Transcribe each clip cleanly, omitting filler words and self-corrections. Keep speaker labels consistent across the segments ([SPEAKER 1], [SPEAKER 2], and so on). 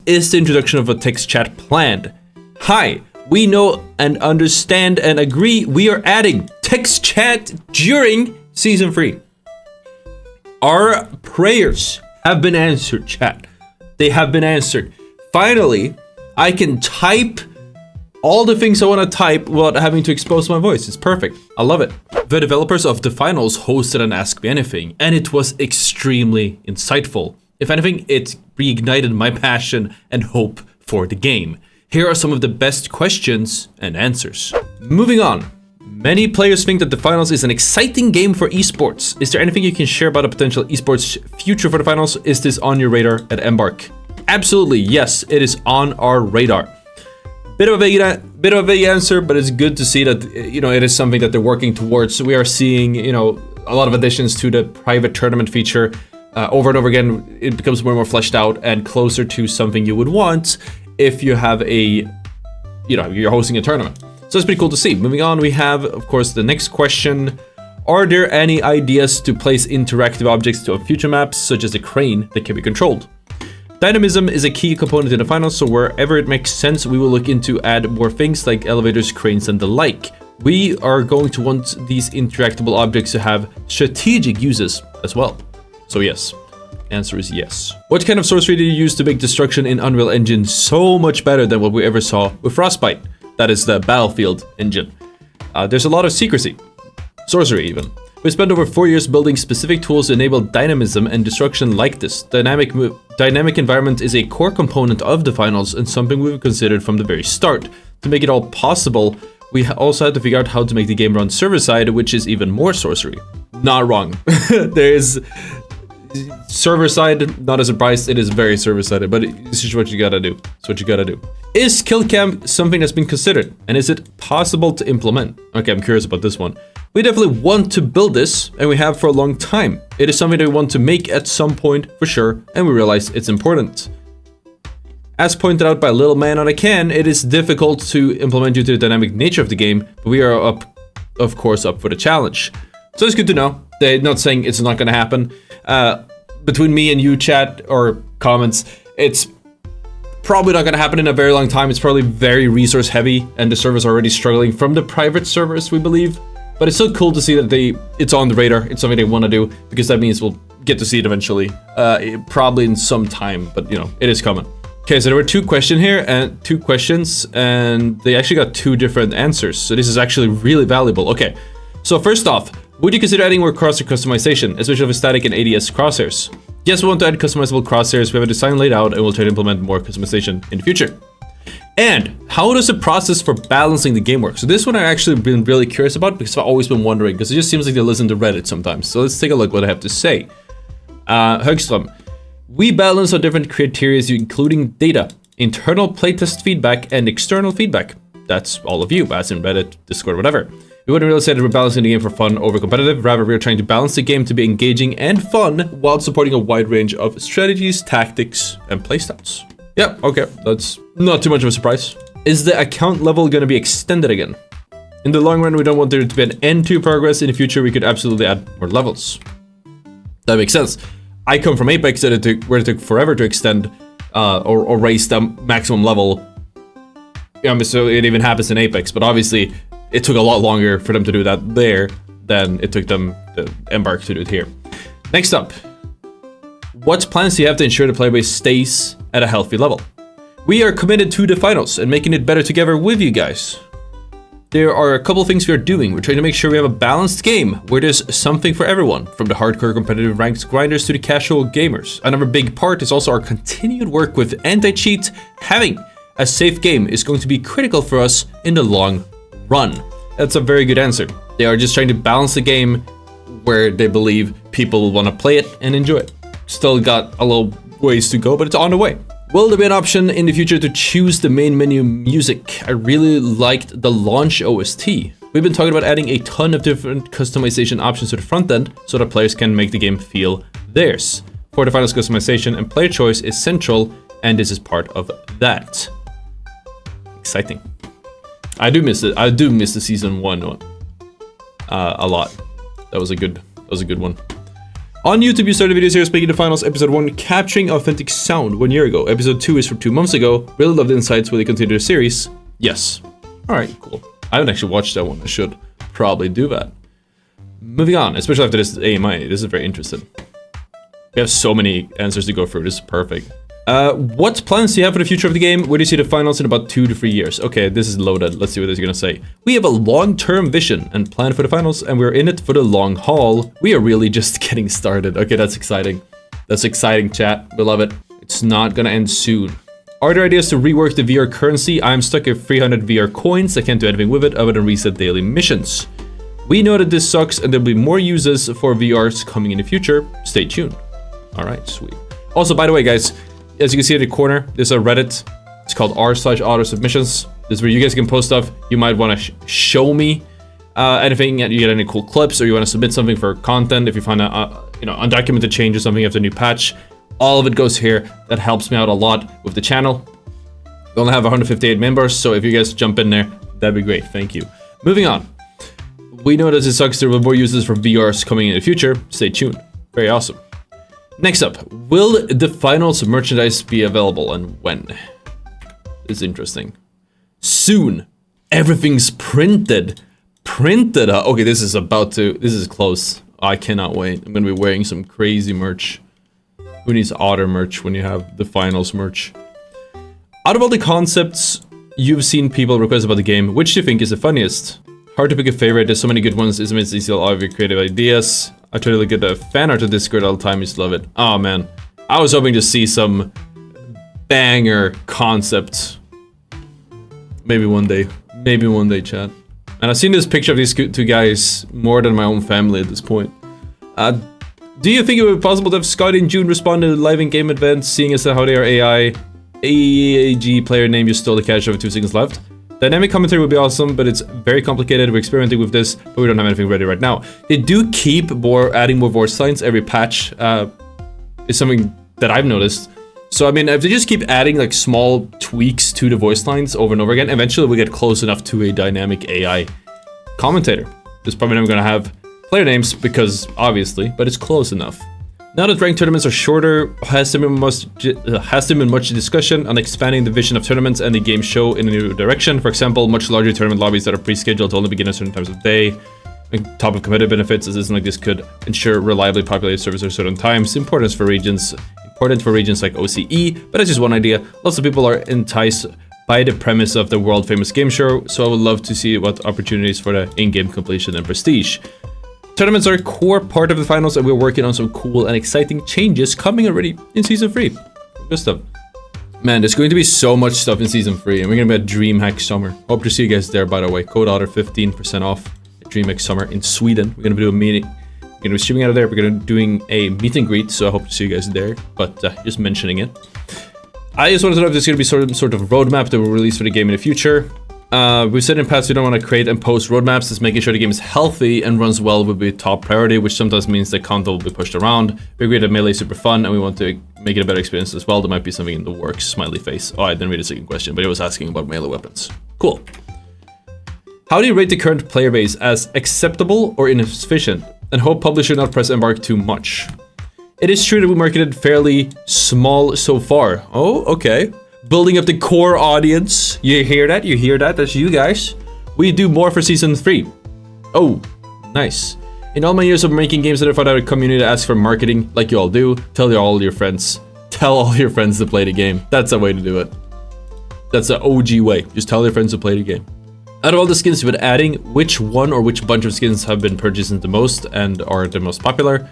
[SPEAKER 1] is the introduction of a text chat planned? Hi, we know and understand and agree we are adding text chat during Season 3. Our prayers have been answered, chat. They have been answered. Finally, I can type all the things I want to type without having to expose my voice. It's perfect. I love it. The developers of the finals hosted an Ask Me Anything, and it was extremely insightful. If anything, it reignited my passion and hope for the game. Here are some of the best questions and answers. Moving on. Many players think that the finals is an exciting game for esports. Is there anything you can share about a potential esports future for the finals? Is this on your radar at Embark? Absolutely, yes, it is on our radar. Bit of a vague answer, but it's good to see that, you know, it is something that they're working towards. So we are seeing, you know, a lot of additions to the private tournament feature. Over and over again, it becomes more and more fleshed out and closer to something you would want if you have a, you know, you're hosting a tournament. So it's pretty cool to see. Moving on, we have, of course, the next question. Are there any ideas to place interactive objects to future maps, such as a crane that can be controlled? Dynamism is a key component in the finals, so wherever it makes sense, we will look into add more things like elevators, cranes, and the like. We are going to want these interactable objects to have strategic uses as well. So yes, answer is yes. What kind of sorcery do you use to make destruction in Unreal Engine so much better than what we ever saw with Frostbite? That is the Battlefield engine. There's a lot of secrecy, sorcery even. We spent over 4 years building specific tools to enable dynamism and destruction like this. Dynamic environment is a core component of the finals and something we've considered from the very start. To make it all possible, we also had to figure out how to make the game run server-side, which is even more sorcery. Not wrong. There is server-side, not a surprise, it is very server-sided, but this is what you gotta do. It's what you gotta do. Is kill cam something that's been considered? And is it possible to implement? Okay, I'm curious about this one. We definitely want to build this, and we have for a long time. It is something that we want to make at some point, for sure, and we realize it's important. As pointed out by Little Man on a Can, it is difficult to implement due to the dynamic nature of the game, but we are, of course, up for the challenge. So it's good to know. They're not saying it's not gonna happen. Between me and you, chat, or comments, it's probably not gonna happen in a very long time. It's probably very resource heavy, and the servers are already struggling from the private servers, we believe. But it's so cool to see that it's on the radar. It's something they want to do, because that means we'll get to see it eventually. Probably in some time, but you know, it is coming. Okay, so there were two questions, and they actually got two different answers. So this is actually really valuable. Okay, so first off, would you consider adding more crosshair customization, especially for static and ADS crosshairs? Yes, we want to add customizable crosshairs. We have a design laid out, and we'll try to implement more customization in the future. And how does the process for balancing the game work? So this one I've actually been really curious about, because I've always been wondering, because it just seems like they listen to Reddit sometimes. So let's take a look what I have to say. Högström, we balance on different criteria, including data, internal playtest feedback, and external feedback. That's all of you, as in Reddit, Discord, whatever. We wouldn't really say that we're balancing the game for fun over competitive. Rather, we're trying to balance the game to be engaging and fun while supporting a wide range of strategies, tactics, and playstyles. Yeah, okay, that's not too much of a surprise. Is the account level going to be extended again? In the long run, we don't want there to be an end to progress. In the future, we could absolutely add more levels. That makes sense. I come from Apex, where it took forever to extend or raise the maximum level. Yeah, so it even happens in Apex, but obviously it took a lot longer for them to do that there than it took them, the Embark, to do it here. Next up. What plans do you have to ensure the player base stays at a healthy level? We are committed to the finals and making it better together with you guys. There are a couple of things we are doing. We're trying to make sure we have a balanced game where there's something for everyone, from the hardcore competitive ranked grinders to the casual gamers. Another big part is also our continued work with anti-cheat. Having a safe game is going to be critical for us in the long run. That's a very good answer. They are just trying to balance the game where they believe people will want to play it and enjoy it. Still got a little ways to go, but it's on the way. Will there be an option in the future to choose the main menu music? I really liked the launch OST. We've been talking about adding a ton of different customization options to the front end so that players can make the game feel theirs. For the finals, customization and player choice is central, and this is part of that. Exciting. I do miss it. I do miss the season 1 one a lot. That was a good one. On YouTube, you started a video series making the finals. Episode 1, capturing authentic sound 1 year ago. Episode 2 is from 2 months ago. Really love the insights. Will they continue the series? Yes. All right, cool. I haven't actually watched that one. I should probably do that. Moving on, especially after this AMI. This is very interesting. We have so many answers to go through. This is perfect. What plans do you have for the future of the game? Where do you see the finals in about 2 to 3 years? Okay, this is loaded. Let's see what this is gonna say. We have a long-term vision and plan for the finals, and we're in it for the long haul. We are really just getting started. Okay, that's exciting. That's exciting, chat. We love it. It's not gonna end soon. Are there ideas to rework the VR currency? I'm stuck at 300 VR coins. I can't do anything with it other than reset daily missions. We know that this sucks, and there'll be more uses for VRs coming in the future. Stay tuned. All right, sweet. Also, by the way, guys, as you can see in the corner, there's a Reddit. It's called r/Ottr submissions. This is where you guys can post stuff. You might want to show me anything, and you get any cool clips, or you want to submit something for content. If you find a undocumented change or something after a new patch, all of it goes here. That helps me out a lot with the channel. We only have 158 members, so if you guys jump in there, that'd be great. Thank you. Moving on. We know that it sucks. There will be more uses for VRs coming in the future. Stay tuned. Very awesome. Next up, will the finals merchandise be available and when? This is interesting. Soon. Everything's printed. Printed. Okay, this is close. I cannot wait. I'm gonna be wearing some crazy merch. Who needs Ottr merch when you have the finals merch? Out of all the concepts you've seen people request about the game, which do you think is the funniest? Hard to pick a favorite. There's so many good ones. It's amazing to see all of your creative ideas. I try to look at the fan art of Discord all the time. I just love it. Oh man, I was hoping to see some banger concepts. Maybe one day, chat. And I've seen this picture of these two guys more than my own family at this point. Do you think it would be possible to have Scott and June respond to live in-game events, seeing as how they are AI? AEAG player name you stole the cash over 2 seconds left. Dynamic commentary would be awesome, but it's very complicated. We're experimenting with this, but we don't have anything ready right now. They do keep adding more voice lines every patch. Is something that I've noticed. So I mean, if they just keep adding like small tweaks to the voice lines over and over again, eventually we get close enough to a dynamic AI commentator. There's probably never gonna have player names because obviously, but it's close enough. Now that ranked tournaments are shorter, has there been much discussion on expanding the vision of tournaments and the game show in a new direction? For example, much larger tournament lobbies that are pre-scheduled to only begin at certain times of day. On top of competitive benefits, a system like this could ensure reliably populated servers at certain times. Important for regions like OCE, but that's just one idea. Lots of people are enticed by the premise of the world-famous game show, so I would love to see what opportunities for the in-game completion and prestige. Tournaments are a core part of the finals, and we're working on some cool and exciting changes coming already in Season 3. Good stuff. Man, there's going to be so much stuff in Season 3, and we're going to be at DreamHack Summer. Hope to see you guys there, by the way. Code Ottr 15% off at DreamHack Summer in Sweden. We're going to be doing a meeting. We're going to be streaming out of there. We're going to be doing a meet and greet, so I hope to see you guys there. But just mentioning it. I just wanted to know if there's going to be sort of roadmap that will release for the game in the future. We've said in the past we don't want to create and post roadmaps. It's making sure the game is healthy and runs well will be top priority, which sometimes means that content will be pushed around. We agree that Melee is super fun and we want to make it a better experience as well. There might be something in the works, smiley face. Oh, I didn't read the second question, but it was asking about melee weapons. Cool. How do you rate the current player base, as acceptable or insufficient? And hope publisher not press embark too much. It is true that we marketed fairly small so far. Oh, okay. Building up the core audience. You hear that? You hear that? That's you guys. We do more for Season 3. Oh, nice. In all my years of making games that I found out a community asks for marketing, like you all do, tell all your friends. Tell all your friends to play the game. That's the way to do it. That's the OG way. Just tell your friends to play the game. Out of all the skins you've been adding, which one or which bunch of skins have been purchased the most and are the most popular?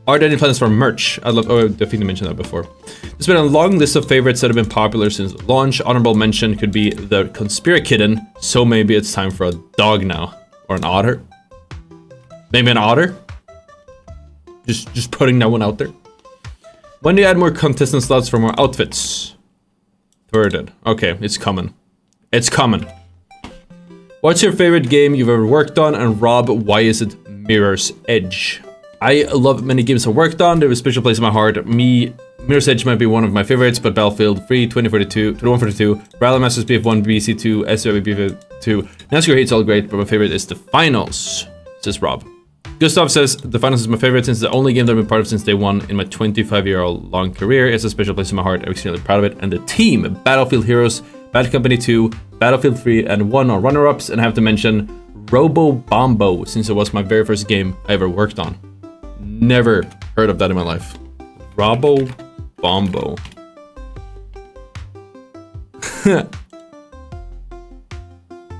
[SPEAKER 1] Are there any plans for merch? I think you mentioned that before. There's been a long list of favorites that have been popular since launch. Honorable mention could be the Conspira Kitten, so maybe it's time for a dog now. Or an otter. Maybe an otter? Just putting that one out there. When do you add more contestant slots for more outfits? Thirded. Okay, it's coming. It's coming. What's your favorite game you've ever worked on? And Rob, why is it Mirror's Edge? I love many games I've worked on. They have a special place in my heart. Mirror's Edge might be one of my favorites, but Battlefield 3, 2042, 2142, Rally Masters BF1, BC2, SUV BF2, NASCAR Hate's all great, but my favorite is the finals, says Rob. Gustav says, the finals is my favorite since it's the only game that I've been part of since day one in my 25-year-old long career. It's a special place in my heart. I'm extremely proud of it. And the team, Battlefield Heroes, Bad Company 2, Battlefield 3, and 1 are runner-ups. And I have to mention Robo Bombo, since it was my very first game I ever worked on. Never heard of that in my life. Robo Bombo.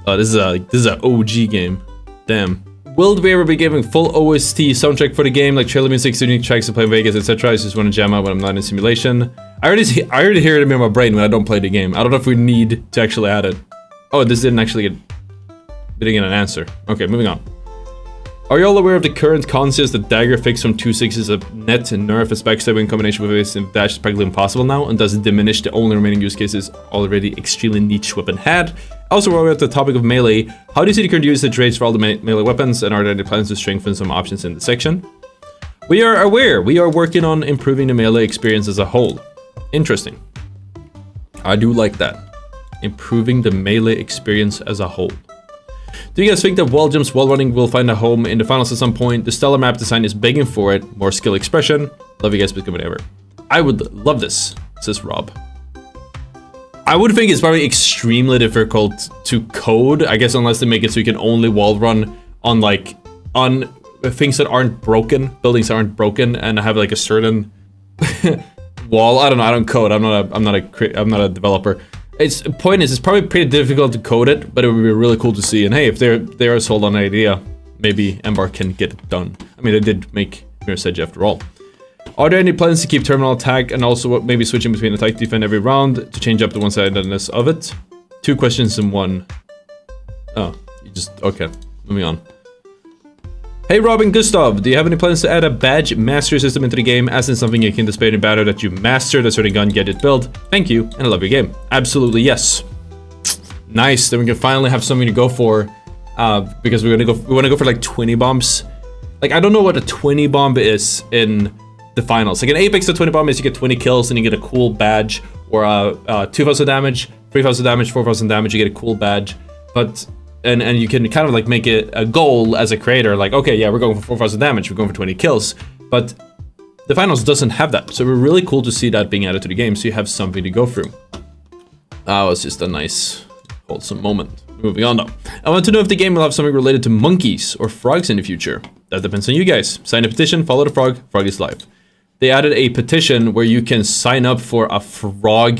[SPEAKER 1] Oh, this is an OG game. Damn. Will we ever be giving full OST soundtrack for the game, like trailer music, unique tracks to play in Vegas, etc.? I just want to jam out when I'm not in simulation. I already hear it in my brain when I don't play the game. I don't know if we need to actually add it. Oh, this didn't get an answer. Okay, moving on. Are you all aware of the current concept that dagger fix from 2.6 is a net and nerf as backstab in combination with base and dash is practically impossible now, and does it diminish the only remaining use cases already extremely niche weapon had? Also, while we're at the topic of melee, how do you see the current usage rates for all the melee weapons, and are there any plans to strengthen some options in the section? We are aware. We are working on improving the melee experience as a whole. Interesting. I do like that. Improving the melee experience as a whole. Do you guys think that wall jumps, wall running will find a home in the finals at some point? The stellar map design is begging for it. More skill expression. Love you guys, please come whenever. I would love this, says Rob. I would think it's probably extremely difficult to code, I guess, unless they make it so you can only wall run on things that aren't broken, buildings that aren't broken, and have like a certain wall. I don't know. I don't code. I'm not a developer. Point is, it's probably pretty difficult to code it, but it would be really cool to see. And hey, if they're sold on an idea, maybe Embark can get it done. I mean, they did make Mirror's Edge after all. Are there any plans to keep terminal attack and also maybe switching between attack defense every round to change up the one-sidedness of it? 2 questions in one. Oh, okay. Moving on. Hey Robin Gustav, do you have any plans to add a badge mastery system into the game, as in something you can display in battle that you mastered a certain gun, get it built? Thank you, and I love your game. Absolutely yes. Nice, then we can finally have something to go for, because we want to go for like 20 bombs. Like, I don't know what a 20 bomb is in the finals. Like in Apex, the 20 bomb is you get 20 kills and you get a cool badge, or 2,000 damage, 3,000 damage, 4,000 damage, you get a cool badge. But and you can kind of like make it a goal as a creator, like, okay, yeah, we're going for 4,000 damage, we're going for 20 kills. But the finals doesn't have that, so we're really cool to see that being added to the game, so you have something to go through. That was just a nice, wholesome moment. Moving on now. I want to know if the game will have something related to monkeys or frogs in the future. That depends on you guys. Sign a petition, follow the frog, frog is live. They added a petition where you can sign up for a frog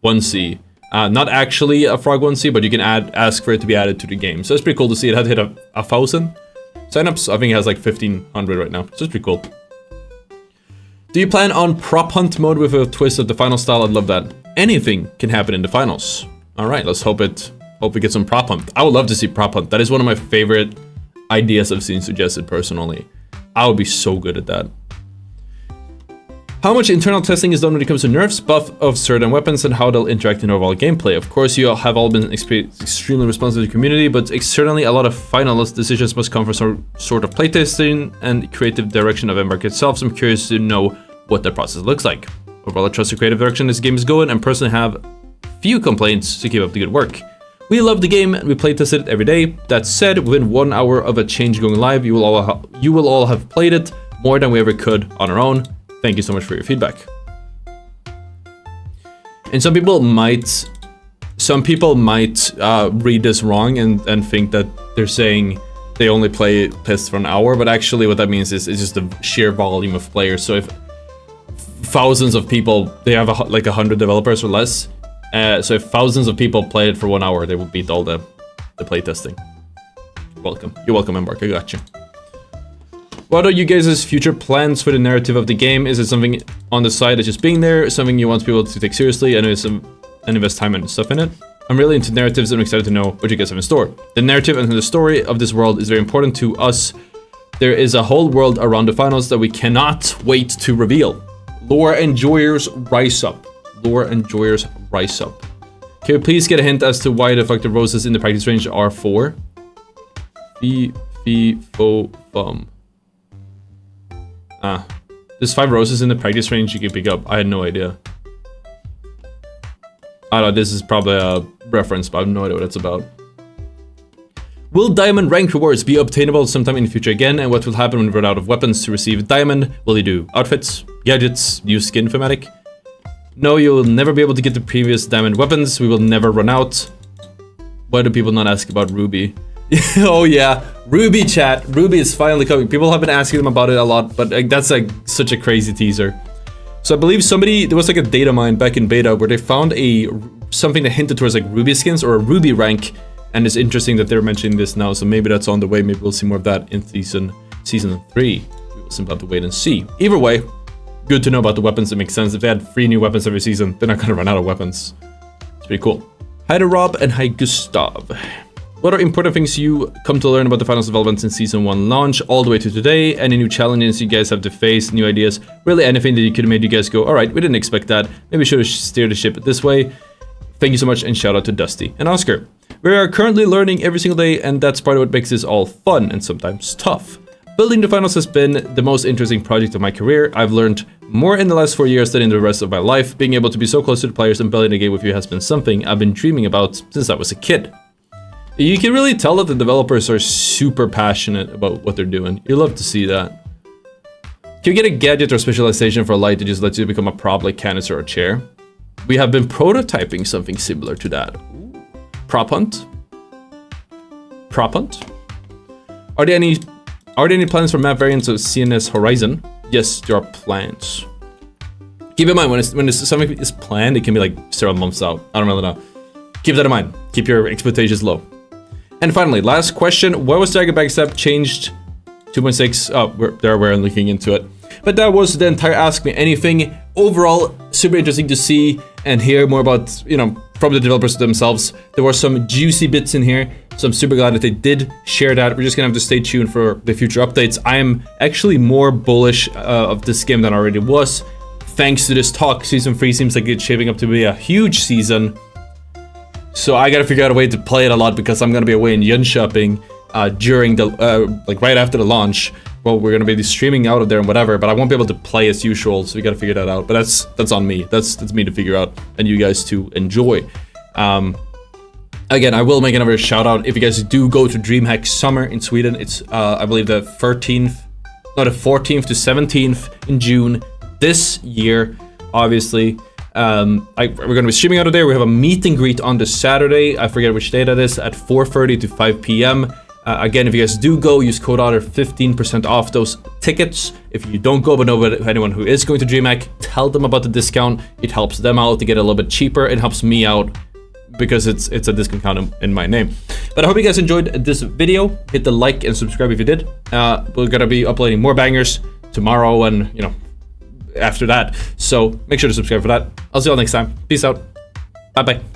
[SPEAKER 1] onesie. Not actually a frog onesie, but you can ask for it to be added to the game. So it's pretty cool to see. It had hit 1,000 signups. I think it has like 1,500 right now. So it's pretty cool. Do you plan on prop hunt mode with a twist of the final style? I'd love that. Anything can happen in the finals. All right, let's hope we get some prop hunt. I would love to see prop hunt. That is one of my favorite ideas I've seen suggested personally. I would be so good at that. How much internal testing is done when it comes to nerfs, buff of certain weapons, and how they'll interact in overall gameplay? Of course, you have all been extremely responsive to the community, but externally, a lot of finalist decisions must come from some sort of playtesting and creative direction of Embark itself, so I'm curious to know what that process looks like. Overall, I trust the creative direction this game is going, and personally have few complaints to keep up the good work. We love the game, and we playtested it every day. That said, within 1 hour of a change going live, you will all have played it more than we ever could on our own. Thank you so much for your feedback. And some people might read this wrong and think that they're saying they only play tests for an hour, but actually what that means is it's just the sheer volume of players. So if thousands of people, they have like 100 developers or less, so if thousands of people play it for 1 hour, they will beat all the playtesting. Welcome. You're welcome, Embark. I got you. What are you guys' future plans for the narrative of the game? Is it something on the side that's just being there, something you want people to take seriously and invest time and stuff in it? I'm really into narratives and I'm excited to know what you guys have in store. The narrative and the story of this world is very important to us. There is a whole world around the finals that we cannot wait to reveal. Lore enjoyers, rise up. Lore enjoyers, rise up. Can we please get a hint as to why the fuck the roses in the practice range are 4? Fo-fum. There's 5 roses in the practice range you can pick up. I had no idea. I don't know, this is probably a reference, but I have no idea what it's about. Will diamond rank rewards be obtainable sometime in the future again? And what will happen when we run out of weapons to receive diamond? Will you do outfits, gadgets, new skin thematic? No, you'll never be able to get the previous diamond weapons. We will never run out. Why do people not ask about Ruby? Oh yeah, Ruby chat. Ruby is finally coming. People have been asking them about it a lot, but like, that's like such a crazy teaser. So I believe there was like a data mine back in beta where they found something that hinted towards like Ruby skins or a Ruby rank, and it's interesting that they're mentioning this now. So maybe that's on the way. Maybe we'll see more of that in season 3. We will simply have to wait and see. Either way, good to know about the weapons. It makes sense. If they had 3 new weapons every season, they're not gonna run out of weapons. It's pretty cool. Hi to Rob and hi Gustav. What are important things you come to learn about the finals developments in season 1 launch all the way to today? Any new challenges you guys have to face, new ideas, really anything that you could have made you guys go, all right, we didn't expect that. Maybe we should have steered the ship this way. Thank you so much, and shout out to Dusty and Oscar. We are currently learning every single day, and that's part of what makes this all fun and sometimes tough. Building the finals has been the most interesting project of my career. I've learned more in the last 4 years than in the rest of my life. Being able to be so close to the players and building a game with you has been something I've been dreaming about since I was a kid. You can really tell that the developers are super passionate about what they're doing. You love to see that. Can you get a gadget or specialization for a light that just lets you become a prop like canister or chair? We have been prototyping something similar to that. Prop hunt? Prop hunt? Are there any plans for map variants of CNS Horizon? Yes, there are plans. Keep in mind, when something is planned, it can be like several months out. I don't really know. Keep that in mind. Keep your expectations low. And finally, last question. Why was Dragon Backstab changed 2.6? Oh, we're looking into it. But that was the entire Ask Me Anything. Overall, super interesting to see and hear more about, you know, from the developers themselves. There were some juicy bits in here, so I'm super glad that they did share that. We're just gonna have to stay tuned for the future updates. I am actually more bullish of this game than I already was. Thanks to this talk, Season 3 seems like it's shaping up to be a huge season. So I gotta figure out a way to play it a lot because I'm gonna be away in Jönköping during the, like right after the launch. Well, we're gonna be streaming out of there and whatever, but I won't be able to play as usual, so we gotta figure that out. But that's on me. That's me to figure out, and you guys to enjoy. Again, I will make another shout out if you guys do go to DreamHack Summer in Sweden. It's I believe the 14th to 17th in June this year. Obviously, we're gonna be streaming out of there. We have a meet and greet on the Saturday. I forget which day that is, at 4:30 to 5 p.m. Again, if you guys do go, use code Ottr, 15% off those tickets. If you don't go but know anyone who is going to DreamHack, tell them about the discount. It helps them out to get a little bit cheaper. It helps me out because it's a discount count in my name. But I hope you guys enjoyed this video. Hit the like and subscribe if you did. We're gonna be uploading more bangers tomorrow and, you know, after that. So make sure to subscribe for that. I'll see you all next time. Peace out. Bye-bye.